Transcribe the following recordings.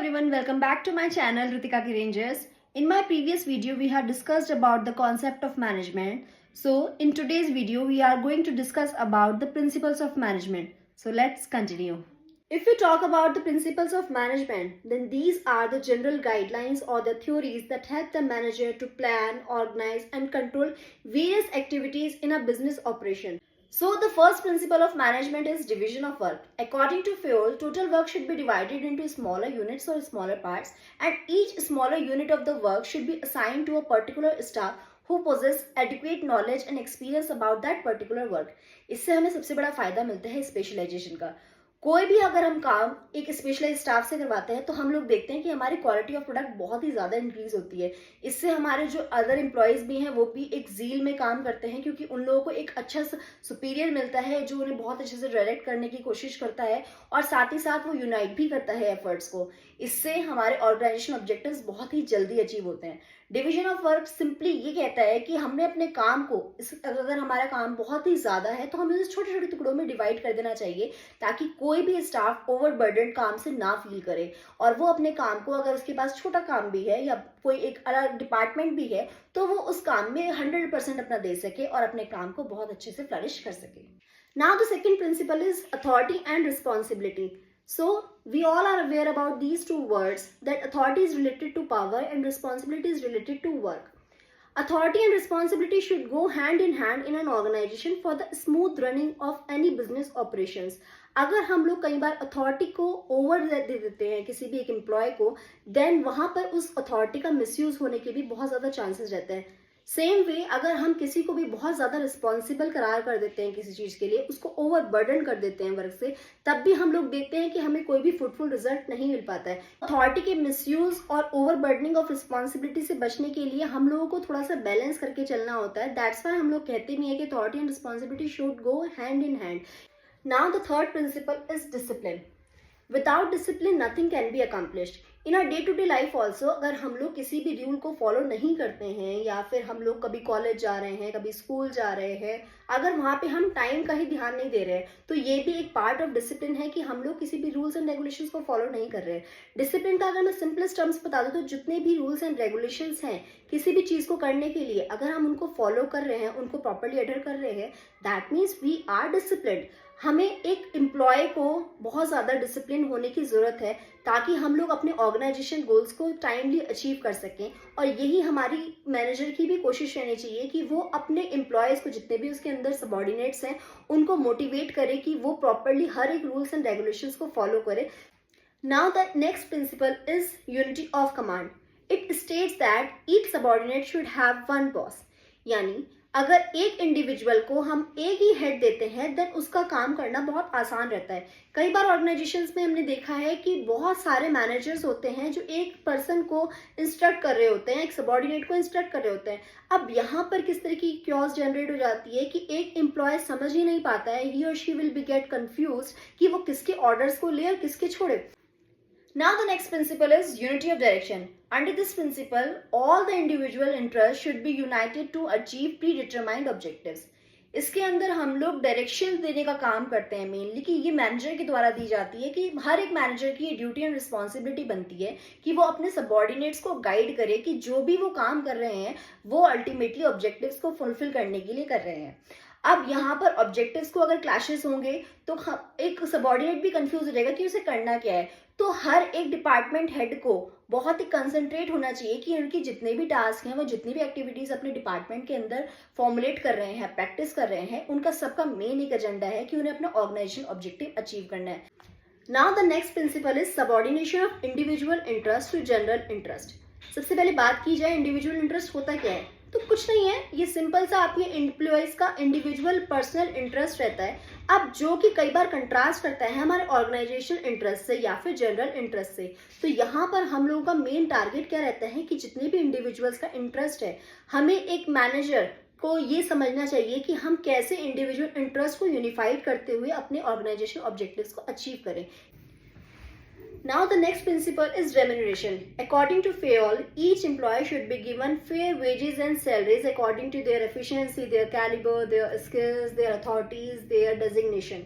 everyone, welcome back to my channel Ritika Ki Rangers. In my previous video we have discussed about the concept of management. So in today's video we are going to discuss about the principles of management. So let's continue. If we talk about the principles of management, then these are the general guidelines or the theories that help the manager to plan, organize and control various activities in a business operation. So the first principle of management is division of work. According to Fayol, total work should be divided into smaller units or smaller parts, and each smaller unit of the work should be assigned to a particular staff who possess adequate knowledge and experience about that particular work. इससे हमें सबसे बड़ा फायदा मिलता है specialisation का. कोई भी अगर हम काम एक स्पेशलाइज स्टाफ से करवाते हैं तो हम लोग देखते हैं कि हमारी क्वालिटी ऑफ प्रोडक्ट बहुत ही ज़्यादा इंक्रीज होती है. इससे हमारे जो अदर एम्प्लॉयज़ भी हैं वो भी एक जील में काम करते हैं, क्योंकि उन लोगों को एक अच्छा सुपीरियर मिलता है जो उन्हें बहुत अच्छे से डायरेक्ट करने की कोशिश करता है और साथ ही साथ वो यूनाइट भी करता है एफर्ट्स को. इससे हमारे ऑर्गेनाइजेशन ऑब्जेक्टिव्स बहुत ही जल्दी अचीव होते हैं. डिवीजन ऑफ वर्क सिंपली ये कहता है कि हमने अपने काम को, अगर हमारा काम बहुत ही ज़्यादा है तो हमें उसे छोटे छोटे टुकड़ों में डिवाइड कर देना चाहिए ताकि कोई भी स्टाफ ओवरबर्डन काम से ना फील करे, और वो अपने काम को, अगर उसके पास छोटा काम भी है या कोई एक अलग डिपार्टमेंट भी है, तो वो उस काम में 100% अपना दे सके और अपने काम को बहुत अच्छे से फ्लरिश कर सके. Now the second principle is authority and responsibility. So, we all are aware about these two words, that authority is related to power and responsibility is related to work. Authority and responsibility should go hand in hand in an organization for the smooth running of any business operations. अगर हम लोग कई बार authority को over दे देते हैं किसी भी एक एम्प्लॉय को, देन वहां पर उस अथॉरिटी का मिसयूज होने के भी बहुत ज्यादा चांसेस रहते हैं. सेम वे अगर हम किसी को भी बहुत ज्यादा रिस्पॉन्सिबल करार कर देते हैं किसी चीज के लिए, उसको ओवर बर्डन कर देते हैं वर्क से, तब भी हम लोग देखते हैं कि हमें कोई भी फ्रूटफुल रिजल्ट नहीं मिल पाता है. अथॉरिटी के मिसयूज और ओवर बर्डनिंग ऑफ रिस्पॉन्सिबिलिटी से बचने के लिए हम लोगों को थोड़ा सा बैलेंस करके चलना होता है. दैट्स व्हाई हम लोग कहते भी हैं कि authority and responsibility should go hand in hand. Now the third principle is discipline. Without discipline nothing can be accomplished. In our day to day life also, अगर हम लोग किसी भी रूल को फॉलो नहीं करते हैं या फिर हम लोग कभी कॉलेज जा रहे हैं, कभी स्कूल जा रहे हैं, अगर वहाँ पे हम टाइम का ही ध्यान नहीं दे रहे हैं, तो ये भी एक पार्ट ऑफ डिसिप्लिन है कि हम लोग किसी भी रूल्स एंड रेगुलेशंस को फॉलो नहीं कर रहे हैं. डिसिप्लिन का अगर मैं सिंपलेस्ट टर्म्स बता दूं तो जितने भी रूल्स एंड रेगुलेशंस हैं किसी भी चीज़ को करने के लिए, अगर हम उनको फॉलो कर रहे हैं, उनको प्रॉपरली अडर कर रहे हैं, that means we are disciplined. हमें एक एम्प्लॉय को बहुत ज़्यादा डिसिप्लिन होने की ज़रूरत है ताकि हम लोग अपने ऑर्गेनाइजेशन गोल्स को टाइमली अचीव कर सकें. और यही हमारी मैनेजर की भी कोशिश रहनी चाहिए कि वो अपने एम्प्लॉयज़ को, जितने भी उसके अंदर सबॉर्डिनेट्स हैं, उनको मोटिवेट करे कि वो प्रॉपरली हर एक रूल्स एंड रेगुलेशंस को फॉलो करे. Now the next principle is unity of command. It states that each subordinate should have one boss. यानी अगर एक इंडिविजुअल को हम एक ही हेड देते हैं देन उसका काम करना बहुत आसान रहता है. कई बार ऑर्गेनाइजेशंस में हमने देखा है कि बहुत सारे मैनेजर्स होते हैं जो एक पर्सन को इंस्ट्रक्ट कर रहे होते हैं, एक सबॉर्डिनेट को इंस्ट्रक्ट कर रहे होते हैं. अब यहाँ पर किस तरह की क्योस जनरेट हो जाती है कि एक एम्प्लॉय समझ ही नहीं पाता है, ही और she will be gate confused कि वो किसके ऑर्डर्स को ले और किसके छोड़े. Now the next principle is unity of direction. Under this principle, all the individual interests should be united to achieve predetermined objectives. इसके अंदर हम लोग डायरेक्शन देने का काम करते हैं मेनली, कि ये मैनेजर के द्वारा दी जाती है कि हर एक मैनेजर की ड्यूटी एंड रिस्पॉन्सिबिलिटी बनती है कि वो अपने सबॉर्डिनेट्स को गाइड करे कि जो भी वो काम कर रहे हैं वो अल्टीमेटली ऑब्जेक्टिव्स को फुलफिल करने के लिए कर रहे हैं. अब यहाँ पर ऑब्जेक्टिव्स को अगर क्लैशेस होंगे तो एक सबॉर्डिनेट भी कंफ्यूज हो जाएगा कि उसे करना क्या है. तो हर एक डिपार्टमेंट हेड को बहुत ही कंसंट्रेट होना चाहिए कि उनकी जितने भी टास्क हैं, वो जितनी भी एक्टिविटीज अपने डिपार्टमेंट के अंदर फॉर्मुलेट कर रहे हैं, प्रैक्टिस कर रहे हैं, उनका सबका मेन एक एजेंडा है कि उन्हें अपना ऑर्गेनाइजेशन ऑब्जेक्टिव अचीव करना है. Now the next principle is subordination of individual interest to general interest. सबसे पहले बात की जाए इंडिविजुअल इंटरेस्ट होता क्या है, तो कुछ नहीं है, ये सिंपल सा आपके एम्प्लॉयज का इंडिविजुअल पर्सनल इंटरेस्ट रहता है. अब जो कि कई बार कंट्रास्ट करता है हमारे ऑर्गेनाइजेशन इंटरेस्ट से या फिर जनरल इंटरेस्ट से. तो यहाँ पर हम लोगों का मेन टारगेट क्या रहता है कि जितने भी इंडिविजुअल्स का इंटरेस्ट है, हमें एक मैनेजर को ये समझना चाहिए कि हम कैसे इंडिविजुअल इंटरेस्ट को यूनिफाइड करते हुए अपने ऑर्गेनाइजेशन ऑब्जेक्टिव्स को अचीव करें. Now the next principle is remuneration. According to Fayol, each employee should be given fair wages and salaries according to their efficiency, their caliber, their skills, their authorities, their designation.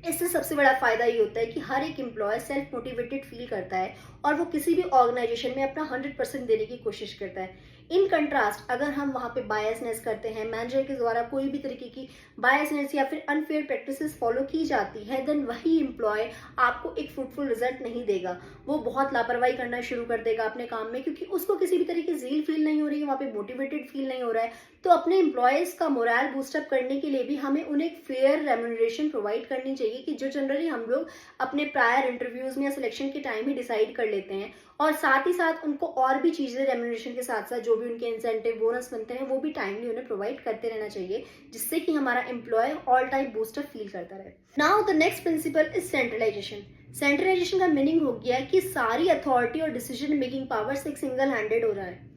इससे सबसे बड़ा फायदा ये होता है कि हर एक एम्प्लॉय सेल्फ मोटिवेटेड फील करता है और वो किसी भी ऑर्गेनाइजेशन में अपना 100% देने की कोशिश करता है। इन कंट्रास्ट अगर हम वहाँ पे बायसनेस करते हैं, मैनेजर के द्वारा कोई भी तरीके की बायसनेस या फिर अनफेयर प्रैक्टिसेस फॉलो की जाती है, देन वही एम्प्लॉय आपको एक फ्रूटफुल रिजल्ट नहीं देगा। वो बहुत लापरवाही करना शुरू कर देगा अपने काम में, क्योंकि उसको किसी भी तरीके की ज़ील फील नहीं हो रही है, वहाँ पे मोटिवेटेड फील नहीं हो रहा है। तो अपने एम्प्लॉयज़ का मोरल बूस्टअप करने के लिए भी हमें उन्हें एक फेयर रेम्यूनरेशन प्रोवाइड करनी चाहिए, कि जो जनरली हम लोग अपने प्रायर इंटरव्यूज़ में या सिलेक्शन के टाइम ही डिसाइड कर लेते हैं। और साथ ही साथ उनको और भी चीज़ें रेम्यूनरेशन के साथ साथ जो भी उनके इंसेंटिव बोनस बनते हैं वो भी टाइमली उन्हें प्रोवाइड करते रहना चाहिए, जिससे कि हमारा employee all time boost up feel करता रहे। Now the next principle is centralisation. Centralisation का मीनिंग हो गया कि सारी अथॉरिटी और डिसीजन मेकिंग पावर्स एक सिंगल हैंडेड हो रहा है।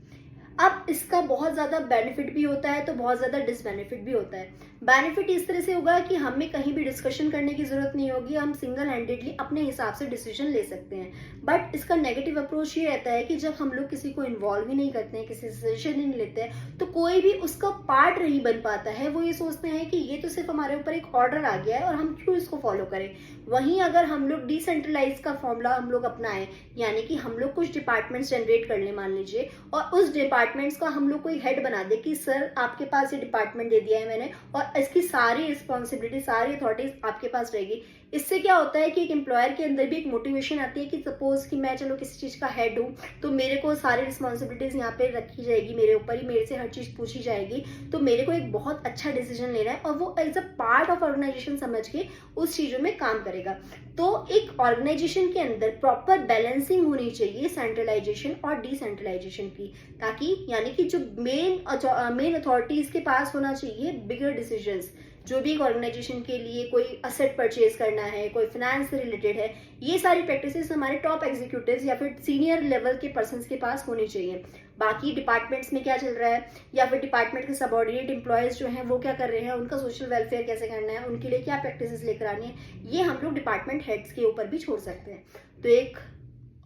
अब इसका बहुत ज़्यादा बेनिफिट भी होता है तो बहुत ज़्यादा डिसबेनिफिट भी होता है। बेनिफिट इस तरह से होगा कि हमें कहीं भी डिस्कशन करने की ज़रूरत नहीं होगी, हम सिंगल हैंडेडली अपने हिसाब से डिसीजन ले सकते हैं। बट इसका नेगेटिव अप्रोच ये रहता है कि जब हम लोग किसी को इन्वॉल्व ही नहीं करते हैं, किसी डिसीजन ही नहीं लेते हैं, तो कोई भी उसका पार्ट नहीं बन पाता है। वो ये सोचते हैं कि ये तो सिर्फ हमारे ऊपर एक ऑर्डर आ गया है और हम क्यों इसको फॉलो करें। वहीं अगर हम लोग डिसेंट्रलाइज का फॉर्मूला हम लोग अपनाएं, यानी कि हम लोग कुछ डिपार्टमेंट्स जनरेट कर लें मान लीजिए, और उस डिपार्टमेंट्स का हम लोग कोई हेड बना दे कि सर आपके पास ये डिपार्टमेंट दे दिया है मैंने और इसकी सारी रिस्पॉन्सिबिलिटी, सारी अथॉरिटीज आपके पास रहेगी। इससे क्या होता है कि एक एम्प्लॉयर के अंदर भी एक मोटिवेशन आती है कि सपोज कि मैं चलो किसी चीज़ का हेड हूँ, तो मेरे को सारी रिस्पॉन्सिबिलिटीज यहाँ पे रखी जाएगी, मेरे ऊपर ही मेरे से हर चीज़ पूछी जाएगी, तो मेरे को एक बहुत अच्छा डिसीजन लेना है और वो as a part of organisation समझ के उस चीज़ों में काम करेगा। तो एक ऑर्गेनाइजेशन के अंदर प्रॉपर बैलेंसिंग होनी चाहिए सेंट्रलाइजेशन और डिसेंट्रलाइजेशन की, ताकि यानी कि जो मेन अथॉरिटीज के पास होना चाहिए बिगर डिसीजंस। जो भी एक ऑर्गेनाइजेशन के लिए कोई असेट परचेज करना है, कोई फाइनेंस से रिलेटेड है, ये सारी प्रैक्टिसेस हमारे टॉप एग्जीक्यूटिव्स या फिर सीनियर लेवल के पर्सन्स के पास होनी चाहिए। बाकी डिपार्टमेंट्स में क्या चल रहा है या फिर डिपार्टमेंट के सबऑर्डिनेट एम्प्लॉयज जो हैं वो क्या कर रहे हैं, उनका सोशल वेलफेयर कैसे करना है, उनके लिए क्या प्रैक्टिसेस लेकर आनी है, ये हम लोग डिपार्टमेंट हेड्स के ऊपर भी छोड़ सकते हैं। तो एक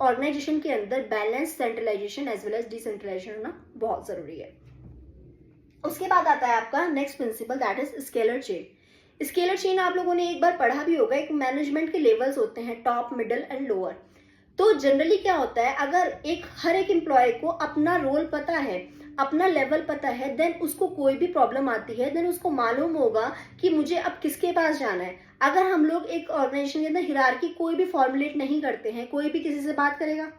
ऑर्गेनाइजेशन के अंदर balance centralisation as well as decentralisation होना बहुत जरूरी है। उसके बाद आता है आपका next principle, that is scalar chain. Scalar chain आप लोगों ने एक बार पढ़ा भी होगा। एक मैनेजमेंट के लेवल्स होते हैं, टॉप, मिडिल एंड लोअर। तो जनरली क्या होता है, अगर हर एक एम्प्लॉय को अपना रोल पता है, अपना लेवल पता है, देन उसको कोई भी प्रॉब्लम आती है, देन उसको मालूम होगा कि मुझे अब किसके पास जाना है। अगर हम लोग एक ऑर्गेनाइजेशन के अंदर हिरार्की कोई भी फॉर्मुलेट नहीं करते हैं, कोई भी किसी से बात करेगा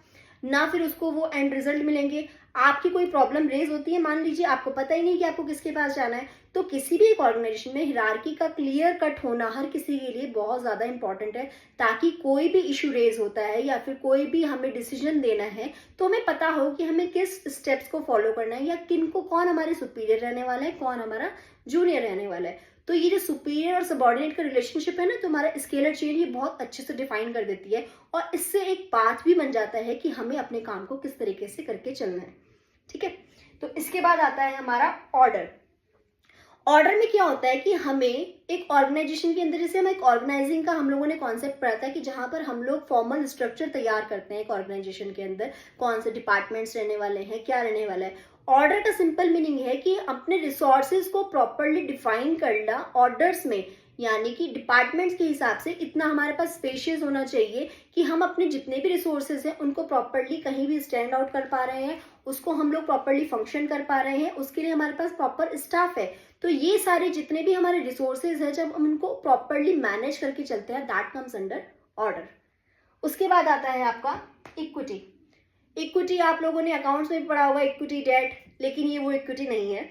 ना, फिर उसको वो एंड रिजल्ट मिलेंगे। आपकी कोई प्रॉब्लम रेज होती है, मान लीजिए आपको पता ही नहीं कि आपको किसके पास जाना है, तो किसी भी एक ऑर्गेनाइजेशन में हिरार्की का क्लियर कट होना हर किसी के लिए बहुत ज्यादा इंपॉर्टेंट है, ताकि कोई भी इशू रेज होता है या फिर कोई भी हमें डिसीजन देना है तो हमें पता हो कि हमें किस स्टेप्स को फॉलो करना है, या किन को, कौन हमारे सुपीरियर रहने वाला है, कौन हमारा जूनियर रहने वाला है। तो ये जो सुपीरियर और सबऑर्डिनेट का रिलेशनशिप है ना, तो हमारा स्केलर चेन ये बहुत अच्छे से डिफाइन कर देती है, और इससे एक पाथ भी बन जाता है कि हमें अपने काम को किस तरीके से करके चलना है। ठीक है, तो इसके बाद आता है हमारा ऑर्डर। ऑर्डर में क्या होता है कि हमें एक ऑर्गेनाइजेशन के अंदर, जैसे हम एक ऑर्गेनाइजिंग का हम लोगों ने कॉन्सेप्ट पढ़ा था कि जहां पर हम लोग फॉर्मल स्ट्रक्चर तैयार करते हैं एक ऑर्गेनाइजेशन के अंदर, कौन से डिपार्टमेंट्स रहने वाले हैं, क्या रहने वाला है। ऑर्डर का सिंपल मीनिंग है कि अपने रिसोर्सेज को प्रॉपरली डिफाइन करना ऑर्डर्स में, यानी कि डिपार्टमेंट्स के हिसाब से इतना हमारे पास स्पेशियस होना चाहिए कि हम अपने जितने भी रिसोर्सेज हैं उनको प्रॉपरली कहीं भी स्टैंड आउट कर पा रहे हैं, उसको हम लोग प्रॉपरली फंक्शन कर पा रहे हैं, उसके लिए हमारे पास प्रॉपर स्टाफ है। तो ये सारे जितने भी हमारे रिसोर्सेज है, जब हम उनको प्रॉपरली मैनेज करके चलते हैं, दैट कम्स अंडर ऑर्डर। उसके बाद आता है आपका इक्विटी। इक्विटी आप लोगों ने अकाउंट्स में पढ़ा होगा, इक्विटी डेट, लेकिन ये वो इक्विटी नहीं है।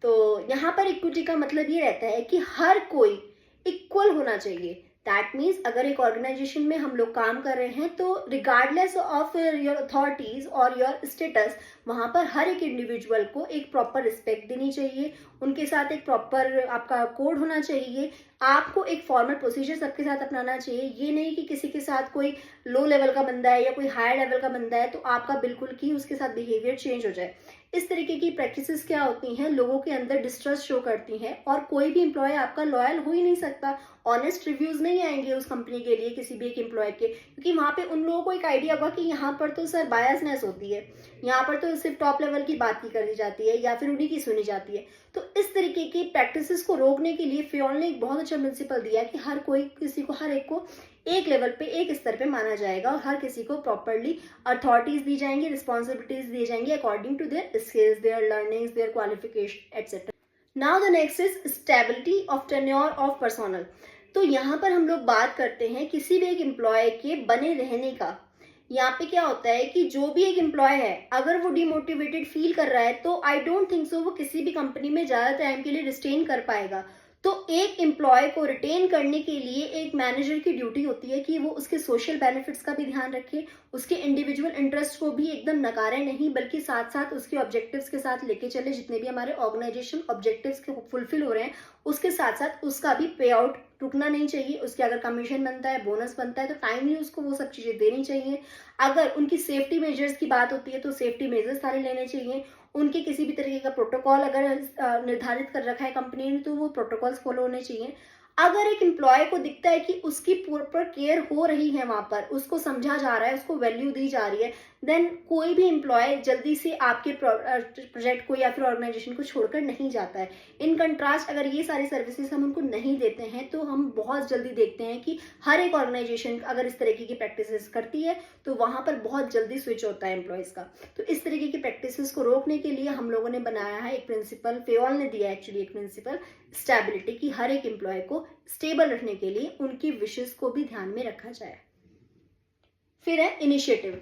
तो यहाँ पर इक्विटी का मतलब ये रहता है कि हर कोई इक्वल होना चाहिए। दैट मीन्स अगर एक ऑर्गेनाइजेशन में हम लोग काम कर रहे हैं तो रिगार्डलेस ऑफ योर अथॉरिटीज और योर स्टेटस, वहां पर हर एक इंडिविजुअल को एक प्रॉपर रिस्पेक्ट देनी चाहिए, उनके साथ एक प्रॉपर आपका कोड होना चाहिए, आपको एक फॉर्मल प्रोसीजर सबके साथ अपनाना चाहिए। ये नहीं कि किसी के साथ कोई लो लेवल का बंदा है या कोई हायर लेवल का बंदा है तो आपका बिल्कुल ही उसके साथ बिहेवियर चेंज हो जाए। इस तरीके की प्रैक्टिसेस क्या होती हैं, लोगों के अंदर डिस्ट्रस्ट शो करती हैं और कोई भी एम्प्लॉय आपका लॉयल हो ही नहीं सकता। ऑनेस्ट रिव्यूज नहीं आएंगे उस कंपनी के लिए किसी भी एक एम्प्लॉय के, क्योंकि वहां पे उन लोगों को एक आइडिया होगा कि यहाँ पर तो सर बायसनेस होती है, यहाँ पर तो सिर्फ टॉप लेवल की बात की करी जाती है या फिर उन्हीं की सुनी जाती है। तो इस तरीके की प्रैक्टिसेस को रोकने के लिए फियोल ने एक बहुत अच्छा प्रिंसिपल दिया कि हर एक को एक लेवल पे, एक स्तर पे माना जाएगा और हर किसी को प्रॉपरली अथॉरिटीज दी जाएंगी, रिस्पॉन्सिबिलिटीज दी जाएंगी according to their skills, their learnings, their qualification etcetera. Now the next is stability of tenure of personnel. तो यहाँ पर हम लोग बात करते हैं किसी भी एक एम्प्लॉय के बने रहने का। यहाँ पे क्या होता है कि जो भी एक एम्प्लॉय है, अगर वो डिमोटिवेटेड फील कर रहा है तो आई डोंट थिंक सो वो किसी भी कंपनी में ज्यादा टाइम के लिए रिस्टेन कर पाएगा। तो एक एम्प्लॉय को रिटेन करने के लिए एक मैनेजर की ड्यूटी होती है कि वो उसके सोशल बेनिफिट्स का भी ध्यान रखे, उसके इंडिविजुअल इंटरेस्ट को भी एकदम नकारे नहीं, बल्कि साथ साथ उसके ऑब्जेक्टिव्स के साथ लेके चले। जितने भी हमारे ऑर्गेनाइजेशन ऑब्जेक्टिव्स फुलफिल हो रहे हैं उसके साथ साथ उसका भी पे आउट रुकना नहीं चाहिए। उसके अगर कमीशन बनता है, बोनस बनता है, तो टाइमली उसको वो सब चीजें देनी चाहिए। अगर उनकी सेफ्टी मेजर्स की बात होती है तो सेफ्टी मेजर्स सारे लेने चाहिए। उनके किसी भी तरीके का प्रोटोकॉल अगर निर्धारित कर रखा है कंपनी ने तो वो प्रोटोकॉल्स फॉलो होने चाहिए। अगर एक एम्प्लॉय को दिखता है कि उसकी प्रॉपर केयर हो रही है, वहां पर उसको समझा जा रहा है, उसको वैल्यू दी जा रही है, देन कोई भी एम्प्लॉय जल्दी से आपके प्रोजेक्ट को या फिर ऑर्गेनाइजेशन को छोड़कर नहीं जाता है। इन कंट्रास्ट अगर ये सारी सर्विसेज हम उनको नहीं देते हैं तो हम बहुत जल्दी देखते हैं कि हर एक ऑर्गेनाइजेशन अगर इस तरीके की प्रैक्टिसेस करती है तो वहां पर बहुत जल्दी स्विच होता है एम्प्लॉयज का। तो इस तरीके की प्रैक्टिसेस को रोकने के लिए हम लोगों ने बनाया है एक प्रिंसिपल, फेयोल ने दिया एक्चुअली एक प्रिंसिपल स्टेबिलिटी, की हर एक एम्प्लॉय को स्टेबल रखने के लिए उनकी विशेष को भी ध्यान में रखा जाए। फिर है इनिशिएटिव।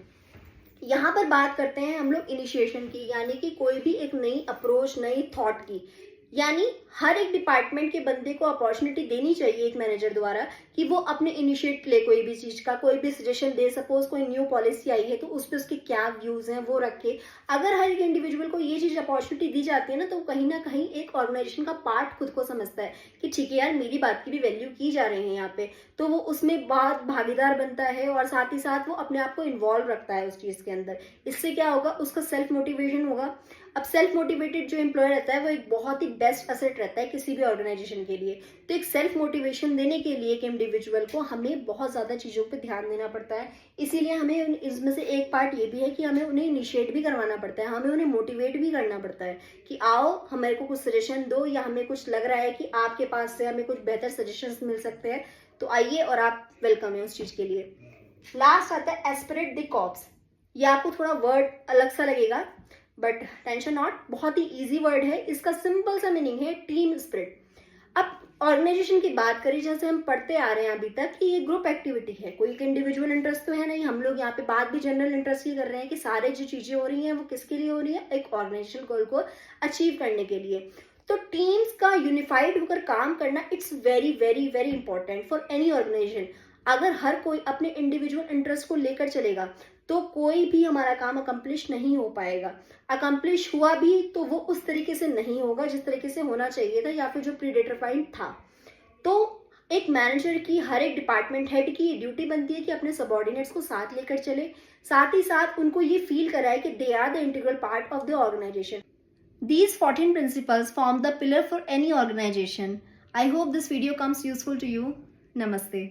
यहाँ पर बात करते हैं हम लोग इनिशिएशन की, यानी कि कोई भी एक नई अप्रोच, नई थॉट की। यानी हर एक डिपार्टमेंट के बंदे को अपॉर्चुनिटी देनी चाहिए एक मैनेजर द्वारा कि वो अपने इनिशिएट ले, कोई भी चीज का कोई भी सजेशन दे। सपोज कोई न्यू पॉलिसी आई है तो उस पर उसके क्या व्यूज हैं वो रखे। अगर हर एक इंडिविजुअल को ये चीज अपॉर्चुनिटी दी जाती है ना कहीं एक ऑर्गेनाइजेशन का पार्ट खुद को समझता है कि ठीक है यार, मेरी बात की भी वैल्यू की जा रही है यहाँ पे, तो वो उसमें बहुत भागीदार बनता है और साथ ही साथ वो अपने आप को इन्वॉल्व रखता है उस चीज के अंदर। इससे क्या होगा, उसका सेल्फ मोटिवेशन होगा। अब सेल्फ मोटिवेटेड जो एम्प्लॉय रहता है वो एक बहुत ही बेस्ट एसेट रहता है किसी भी ऑर्गेनाइजेशन के लिए। तो एक सेल्फ मोटिवेशन देने के लिए एक इंडिविजुअल को हमें बहुत ज्यादा चीजों पे ध्यान देना पड़ता है। इसीलिए हमें इसमें से एक पार्ट ये भी है कि हमें उन्हें इनिशिएट भी करवाना पड़ता है, हमें उन्हें मोटिवेट भी करना पड़ता है कि आओ हमारे को कुछ सजेशन दो, या हमें कुछ लग रहा है कि आपके पास से हमें कुछ बेहतर सजेशंस मिल सकते हैं तो आइए और आप वेलकम है उस चीज के लिए। लास्ट आता है एस्पिरेट द कॉर्प्स। ये आपको थोड़ा वर्ड अलग सा लगेगा बट टेंशन नॉट, बहुत ही इजी वर्ड है। इसका सिंपल सा मीनिंग है टीम स्पिरिट। अब ऑर्गेनाइजेशन की बात करें, जैसे हम पढ़ते आ रहे हैं अभी तक कि ये ग्रुप एक्टिविटी है, कोई एक इंडिविजुअल इंटरेस्ट तो है नहीं। हम लोग यहाँ पे बात भी जनरल इंटरेस्ट की कर रहे हैं कि सारे जो चीजें हो रही हैं वो किसके लिए हो रही है, एक ऑर्गेनाइजेशन गोल को अचीव करने के लिए। तो टीम्स का यूनिफाइड होकर काम करना it's very very very important for any organisation. अगर हर कोई अपने इंडिविजुअल इंटरेस्ट को लेकर चलेगा तो कोई भी हमारा काम अकम्प्लिश नहीं हो पाएगा। अकम्प्लिश हुआ भी तो वो उस तरीके से नहीं होगा जिस तरीके से होना चाहिए था या फिर जो प्रीडिटरफाइंड था। तो एक मैनेजर की, हर एक डिपार्टमेंट हेड की ये ड्यूटी बनती है कि अपने सबॉर्डिनेट्स को साथ लेकर चले, साथ ही साथ उनको ये फील कराए कि they are the integral part of the organisation. These 14 principles form the pillar for any organization. I hope this video comes useful to you. Namaste.